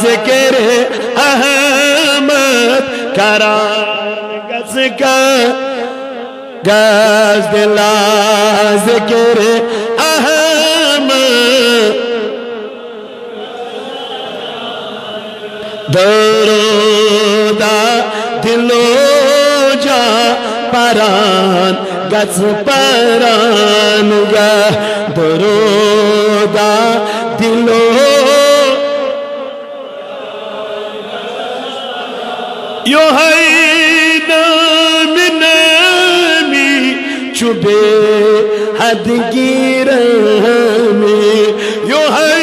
ज़िक्र अहमद करान गज दिला ज़िक्र अहमद दरोदा दिलो जा परान गज परान गा दरोदा दिलो यो है नामी चुबे हद गिरमी यो है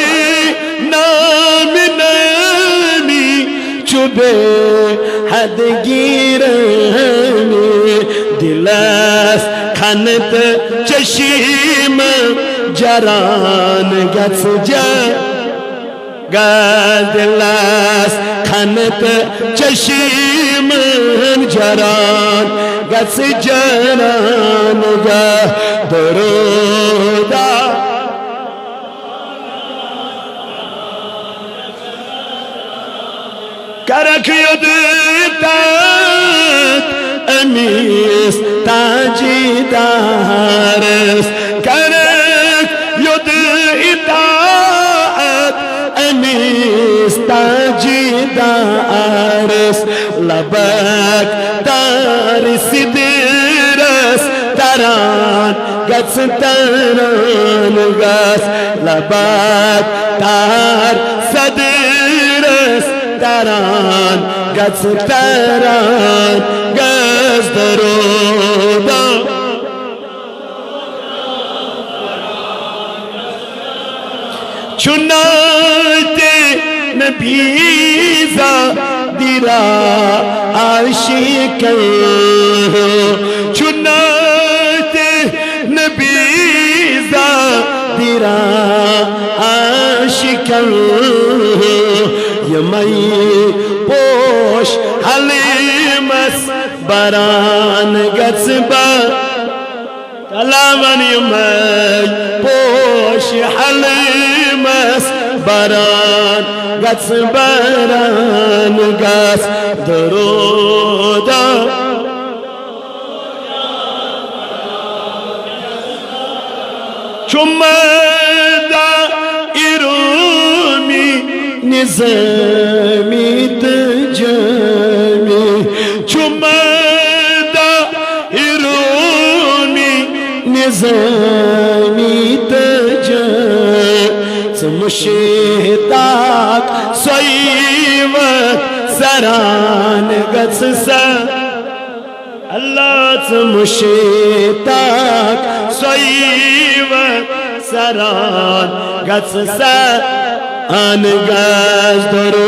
नामी चुबे हद गिरमी दिलस खनत चशीम जरान गस दिलस खनत चशीम जरान गस जरान गा दरोदा करख युद अमीस ताजीदारस करख युद इताअत अमीस ताजीदारस लबक तार सिदरस तरान गस तरान गस लबक तार सदरस तरान गस तरान गस दरोदा चुनाते नबीज़ा दिरा आशिक चुनाते नबीज़ा दिरा आशिक यमई पोश हलीमस बरान गसबा कलामन यमई पोश हलीमस बरान गस बरान गस दरोदा चुम्दा इरूमी निज़ामी तजामी चुम्दा इरूमी निज़ामी तजामी मुशीताक सोईव सरान गस अल्लाह मुशीताक सोईव सरान गस आन गस दरो